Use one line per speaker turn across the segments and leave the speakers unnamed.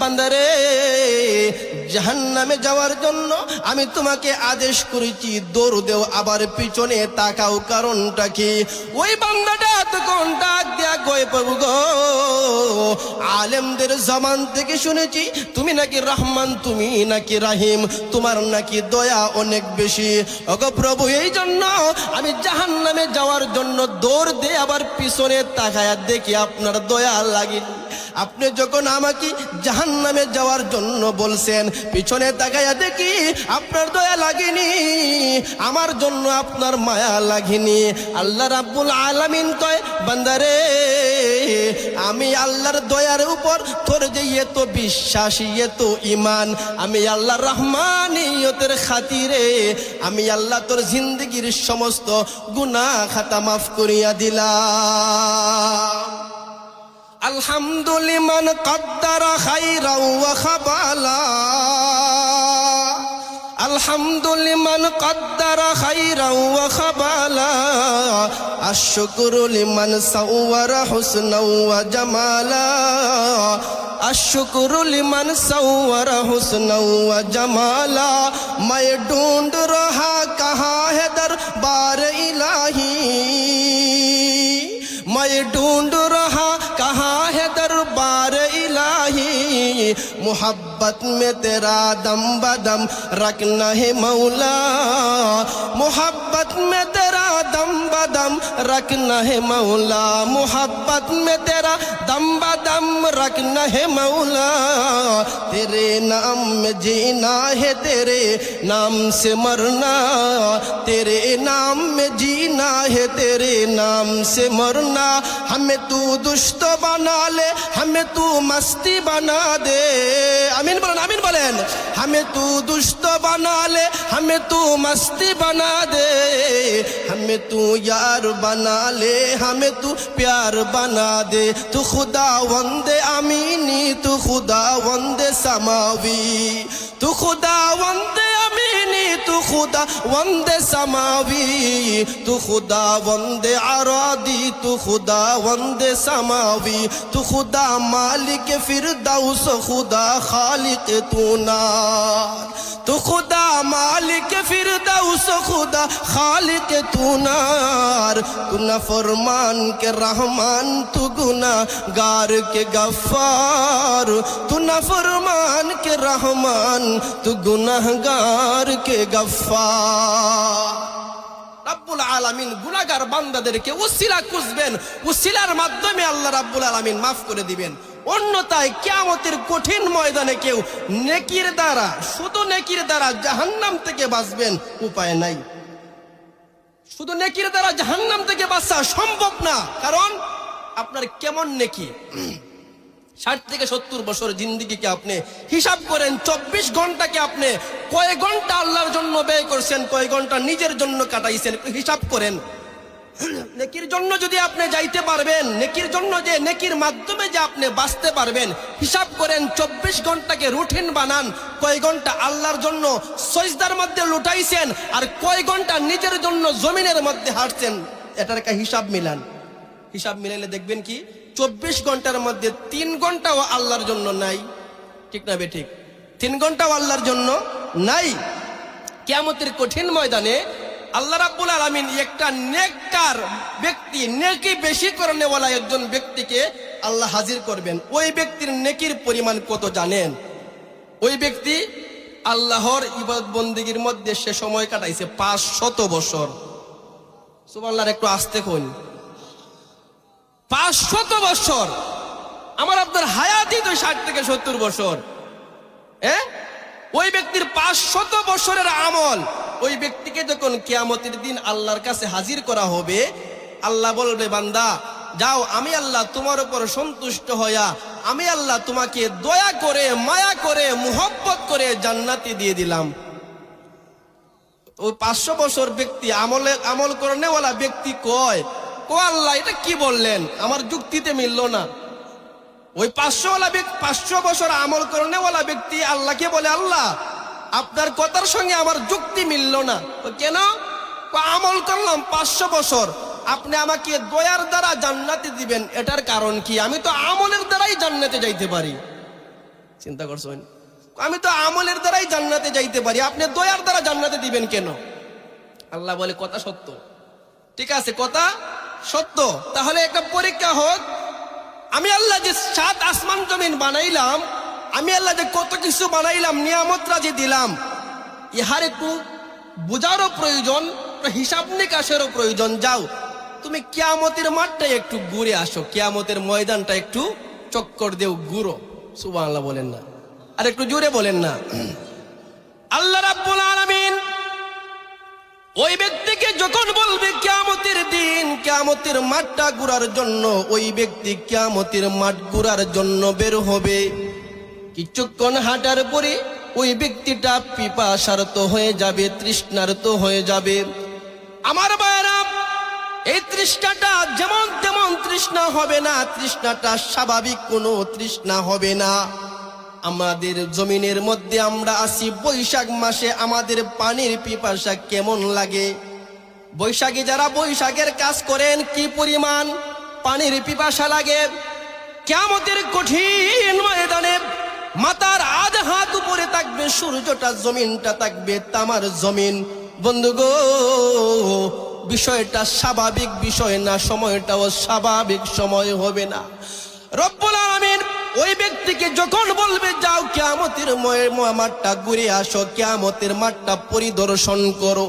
বান্দারে, জাহান্নামে যাওয়ার জন্য আমি তোমাকে আদেশ করেছি, দৌড় দেও, আবার পিছনে তাকাও। কারণটা কি? ওই বান্দাটা তখন ডাক দেয়া কয়, প্রভু গো, আলেমদের জবান থেকে শুনেছি তুমি নাকি রহমান, তুমি নাকি রাহিম, তোমার নাকি দয়া অনেক বেশি। ওগো প্রভু, এই জন্য আমি জাহান্নামে যাওয়ার জন্য দৌড় দিয়ে আবার পিছনে তাকায়া দেখি আপনার দয়া লাগেনি। আপনি যখন আমাকে জাহান্নামে যাওয়ার জন্য বলছেন, পিছনে তাকায়া দেখি আপনার দয়া লাগেনি, আমার জন্য আপনার মায়া লাগেনি। আল্লাহ রাব্বুল আলামিন কয়, বান্দারে, আমি আল্লাহর দয়ার উপর তোর যে এত বিশ্বাস, এত ঈমান, আমি আল্লাহ রহমানিয়তের খাতিরে আমি আল্লাহ তোর জিন্দেগির সমস্ত গুনাহ খাতা মাফ করিয়া দিলাম। আলহামদুলিমান কদ্দারা খাইরাও ওয়া খাবালা, আলহামদুলিমান কদ্দারা খাইরাও ওয়া খাবালা, আশ-শুকরু লিমান সাওয়ারা হুসনাও ওয়া জামালা, আশ-শুকরু লিমান সাওয়ারা হুসনাও ওয়া জামালা, मैं ढूंढ रहा कहाँ है दरबार इलाही, मैं ढूंढ रहा कहाँ है दरबार इलाही, मोहब्बत में तेरा दम बदम रखना है मौला, मोहब्बत में तेरा दम बदम रखना है मौला, मोहब्बत में तेरा दम बदम रखना है मौला, तेरे नाम में जीना है, तेरे नाम से मरना, तेरे नाम में जीना है, तेरे नाम से मरना, हमें तू दुष्ट बना ले, हमें तू मस्ती बना दे। आमीन बोलें, आमीन बोलें। हमें तू दुष्ट बना ले, हमें तू मस्ती बना दे, हमें तू यार बना ले, हमें तू प्यार बना दे, तू खुदा वंदे अमीनी, तू खुदा वंदे समावी, तू खुदा वंदे अमीनी, तू खुदा वंदे समावी, तू खुदा वंदे अरादी, तू खुदा वंदे समावी, तू खुदा मालिक फिरदौस, खुदा खालिक तू नार, तू खुदा मालिक फिरदौस, खुदा खालिक तू नार, तू नाफरमान के रहमान, तू गुनाहगार के गफ्फार, तू नाफरमान के रहमान, तू गुनाहगार के गफ्फार। রব্বুল আলামিন গুনাহগার বান্দাদেরকে ওসিলা খুঁজবেন, ওসিলার মাধ্যমে আল্লাহ রব্বুল আলামিন মাফ করে দিবেন। অন্যথায় কিয়ামতের কঠিন ময়দানে কেউ নেকির দ্বারা, শুধু নেকির দ্বারা জাহান্নাম থেকে বাঁচবেন উপায় নাই। শুধু নেকির দ্বারা জাহান্নাম থেকে বাঁচা সম্ভব না। কারণ আপনার কেমন নেকি, 60 থেকে 70 বছর জিন্দেগিকে আপনি হিসাব করেন, 24 ঘন্টাকে আপনি কয় ঘন্টা আল্লাহর জন্য ব্যয় করছেন, কয় ঘন্টা নিজের জন্য কাটাইছেন, হিসাব করেন। নেকির জন্য যদি আপনি যাইতে পারবেন, নেকির জন্য যে নেকির মাধ্যমে যে আপনি বাঁচতে পারবেন, হিসাব করেন 24 ঘন্টাকে রুটিন বানান, কয় ঘন্টা আল্লাহর জন্য সজদার মধ্যে লুটাইছেন, আর কয় ঘন্টা নিজের জন্য জমিনের মধ্যে হাঁটছেন, এটার একটা হিসাব মিলান। হিসাব মিলাইলে দেখবেন কি 24 ঘন্টার মধ্যে 3 ঘন্টাও আল্লাহর জন্য নাই। ঠিক না বেঠিক? 3 ঘন্টাও আল্লাহর জন্য নাই। কিয়ামতের কঠিন ময়দানে আল্লাহ রাব্বুল আলামিন একটা নেককার ব্যক্তি, নেকি বেশি করনেওয়ালা একজন ব্যক্তিকে আল্লাহ হাজির করবেন। ওই ব্যক্তির নেকির পরিমাণ কত জানেন? ওই ব্যক্তি আল্লাহর ইবাদত বন্দেগীর মধ্যে সে সময় কাটাইছে 500 বছর। সুবহানাল্লাহ, একটু আস্তে কইন। 500 বছর। আমার আপনার হায়াতই তো 60 থেকে 70 বছর। ওই ব্যক্তির 500 বছরের আমল, ওই ব্যক্তিকে যখন কিয়ামতের দিন আল্লাহর কাছে হাজির করা হবে, আল্লাহ বলবে, বান্দা যাও, আমি আল্লাহ তোমার উপর সন্তুষ্ট হইয়া আমি আল্লাহ তোমাকে দয়া করে, মায়া করে, মুহব্বত করে জান্নাতে দিয়ে দিলাম। ওই 500 বছর ব্যক্তি, আমল করনেওয়ালা ব্যক্তি কয়, ও আল্লাহ এটা কি বললেন, আমার যুক্তিতে মিলল না। ওই 500 বছর আমল করনেওয়ালা ব্যক্তি আল্লাহকে বলে, আল্লাহ আপনার কথার সঙ্গে আমার যুক্তি মিলল না। কেন? আমল করলাম 500 বছর, আপনি আমাকে দয়ার দ্বারা জান্নাতে দিবেন, এটার কারণ কি? আমি তো আমলের দ্বারাই জান্নাতে যাইতে পারি। চিন্তা করছেন? আমি তো আমলের দ্বারাই জান্নাতে যাইতে পারি, আপনি দয়ার দ্বারা জান্নাতে দিবেন কেন? আল্লাহ বলে কথা সত্য। ঠিক আছে, কথা সত্য। তাহলে একটা পরীক্ষা হোক, আমি আল্লাহ যে 7 আসমান জমিন বানাইলাম, আমি আল্লাহ যে কত কিছু বানাইলাম, নিয়ামতরা যে দিলাম, ইহার একটু বোঝারও প্রয়োজন, হিসাব নিকাশেরও প্রয়োজন। যাও তুমি কিয়ামতের মাঠটা একটু ঘুরে আসো, কিয়ামতের ময়দানটা একটু চক্কর দেও, ঘুরো। সুবহানাল্লাহ বলেন না? আর একটু জোরে বলেন না? আল্লাহ রাব্বুল আলামিন ওই ব্যক্তিকে যখন বলবে কিয়ামতের দিন কিয়ামতের মাঠটা ঘোরার জন্য, ওই ব্যক্তি কিয়ামতের মাঠ ঘোরার জন্য বের হবে। কিছুক্ষণ হাঁটার পরে ওই ব্যক্তিটা পিপাসার্ত হয়ে যাবে, তৃষ্ণার্ত হয়ে যাবে। আমার ভাইরা, এই তৃষ্ণাটা যেমন তেমন তৃষ্ণা হবে না, তৃষ্ণাটা স্বাভাবিক কোনো তৃষ্ণা হবে না। আমাদের জমিনের মধ্যে আমরা আসি বৈশাখ মাসে, আমাদের পানির পিপাসা কেমন লাগে? বৈশাখী যারা বৈশাখের কাজ করেন, কি পরিমাণ পানির পিপাসা লাগে। কিয়ামতের কঠিন ময়দানে মাথার আধ হাত উপরে থাকবে সূর্যটা, জমিনটা থাকবে তামার জমিন। বন্ধুগো, বিষয়টা স্বাভাবিক বিষয় না, সময়টাও স্বাভাবিক সময় হবে না। রব্বুল আলামিন ওই ব্যক্তিকে যখন বলবে যাও কিয়ামতের মাঠটা ঘুরে আসো, কিয়ামতের মাঠটা পরিদর্শন করো,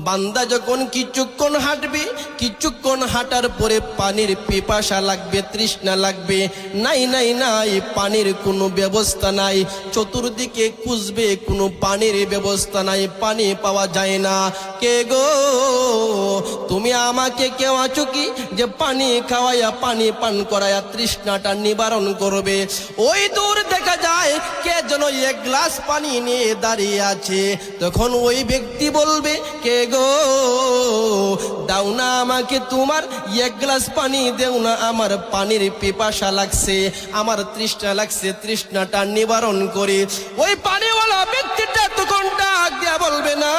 বান্দা যখন কিছুক্ষণ হাঁটবে, কিছুক্ষণ হাঁটার পরে পানির পিপাসা লাগবে, তৃষ্ণা লাগবে। নাই নাই নাই, পানির কোনো ব্যবস্থা নাই। চতুর্দিকে খুঁজবে, কোনো পানির ব্যবস্থা নাই, পানি পাওয়া যায় না। কে গো তুমি আমাকে কেউ আছো কি যে পানি খাওয়াইয়া, পানি পান করাইয়া তৃষ্ণাটা নিবারণ করবে? ওই দূর দেখা যায় কে যেন 1 গ্লাস পানি নিয়ে দাঁড়িয়ে আছে। তখন ওই ব্যক্তি বলবে, কে গো দাও না আমাকে তোমার 1 গ্লাস পানি, দেও না, আমার পানির পিপাসা লাগছে, আমার তৃষ্ণা লাগছে, তৃষ্ণাটা নিবারণ করে। ওই পানিওয়ালা ব্যক্তিটা তখন ডাক দিয়া বলবে, না,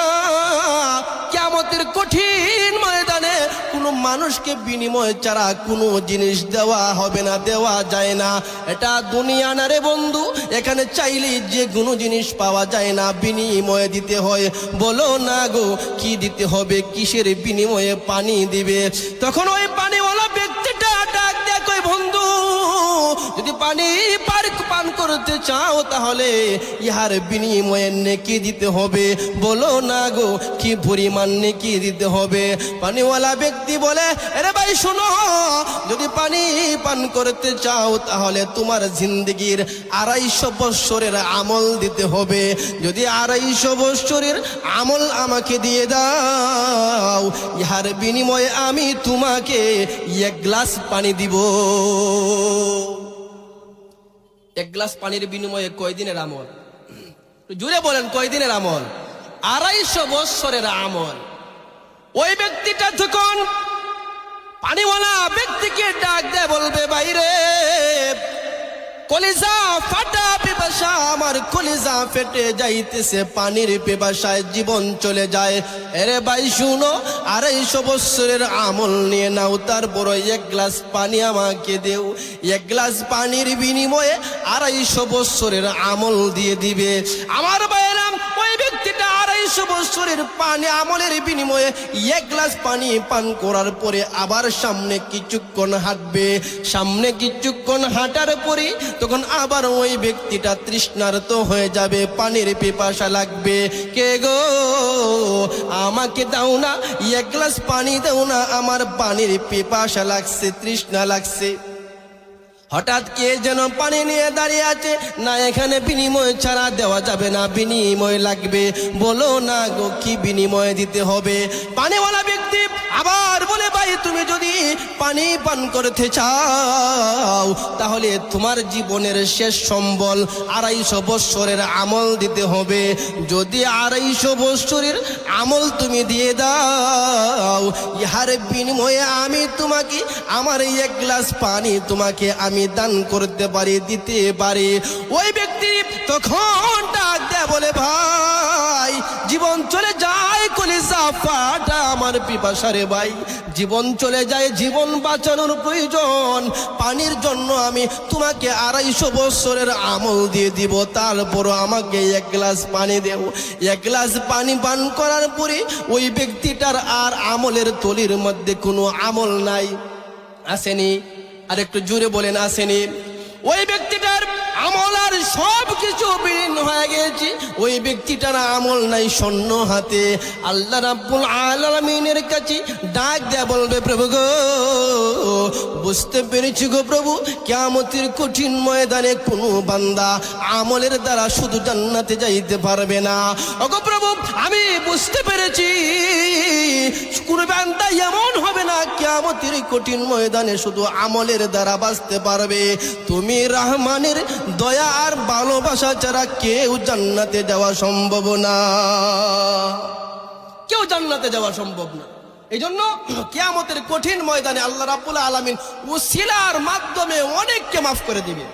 কিয়ামতের কঠিন ময়দানে কোনো মানুষকে বিনিময় ছাড়া কোনো জিনিস দেওয়া হবে না, দেওয়া যায় না। এটা দুনিয়া না রে বন্ধু, এখানে চাইলে যে কোনো জিনিস পাওয়া যায় না, বিনিময়ে দিতে হয়। বলো না গো কি দিতে হবে, কিসের বিনিময়ে পানি দিবে? তখন ওই পানিওয়ালা ব্যক্তিটা ডাক দেয়, কই বন্ধু, যদি পানি পান করতে চাও তাহলে ইহার বিনিময়ে নেকি দিতে হবে। বলো না গো কি পরিমাণ নেকি দিতে হবে? পানিওয়ালা ব্যক্তি বলে, আরে ভাই শোনো, যদি পানি পান করতে চাও তাহলে তোমার জিন্দেগির 250 বছরের আমল দিতে হবে। যদি 250 বছরের আমল আমাকে দিয়ে দাও, ইহার বিনিময়ে আমি তোমাকে 1 গ্লাস পানি দিব। 1 গ্লাস পানির বিনিময়ে কয়দিনের আমল? জুড়ে বলেন, কয়দিনের আমল? 250 বছরের আমল। ওই ব্যক্তিটা যখন পানিওয়ালা ব্যক্তিকে ডাক দেয়, বলবে, বাইরে কলিজা ফাটা পিপাসা, আমার কলিজা ফেটে যাইতেছে, পানির পিপাসায় জীবন চলে যায়। আরে ভাই শুনো, 250 বছরের আমল নিয়ে নাও, তারপর 1 গ্লাস পানি আমাকে দেও। 1 গ্লাস পানির বিনিময়ে 250 বছরের আমল দিয়ে দিবে। আমার ভাইয়েরা, ওই ব্যক্তিটা 250 বছরের পানি আমলের বিনিময়ে 1 গ্লাস পানি পান করার পরে আবার সামনে কিছুক্ষণ হাঁটবে। সামনে কিছুক্ষণ হাঁটার পরে তখন আবার ওই ব্যক্তিটা তৃষ্ণার্ত হয়ে যাবে, পানির পিপাসা লাগবে। কে গো আমাকে দাও না 1 গ্লাস পানি, দাও না, আমার পানির পিপাসা লাগছে, তৃষ্ণা লাগছে। হঠাৎ কে যেন পানি নিয়ে দাঁড়িয়ে আছে, না, এখানে বিনিময় ছাড়া দেওয়া যাবে না, বিনিময় লাগবে। বলো না গো কি বিনিময় দিতে হবে? পানিওয়ালা ব্যক্তি আবার বলে, ভাই তুমি যদি পানি পান করতে চাও তাহলে তোমার জীবনের শেষ সম্বল 250 বছরের আমল দিতে হবে। যদি 250 বছরের আমল তুমি দিয়ে দাও, ইহার বিনিময়ে আমি তোমাকে আমার 1 গ্লাস পানি তোমাকে আমি দান করতে পারি, দিতে পারি। ওই ব্যক্তি তখন ডাক দেয়, বলে, ভাই জীবন চলে যায় কলিজা ফাটা আমার পিপাসারে ভাই, জীবন চলে যায়, জীবন বাঁচানোর প্রয়োজন। পানির জন্য আমি তোমাকে 250 বছরের আমল দিয়ে দিব, তারপরও আমাকে 1 গ্লাস পানি দেও। 1 গ্লাস পানি পান করার পরে ওই ব্যক্তিটার আর আমলের তলির মধ্যে কোনো আমল নাই। আসেনি? আর একটু জোরে বলেন, আসেনি? ওই ব্যক্তিটার আমল আর সব কিছু বিলীন হয়ে গেছে, ওই ব্যক্তিটার আমল নাই, শূন্য হাতে আল্লাহ রাব্বুল আলামিনের কাছে ডাক দেয়া বলবে, প্রভু গো বুঝতে পেরেছি গো প্রভু, কিয়ামতের কঠিন ময়দানে কোনো বান্দা আমলের দ্বারা শুধু জান্নাতে যাইতে পারবে না। ওগো প্রভু আমি বুঝতে পেরেছি, কোন বান্দা এমন হবে না কিয়ামতের কঠিন ময়দানে শুধু আমলের দ্বারা বাঁচতে পারবে। তুমি রহমানের দয়া আর ভালোবাসা ছাড়া কেউ জান্নাতে যাওয়া সম্ভব না, কেউ জান্নাতে যাওয়া সম্ভব না। এই জন্য কিয়ামতের কঠিন ময়দানে আল্লাহ রাব্বুল আলামিন উসিলার মাধ্যমে অনেককে মাফ করে দিবে।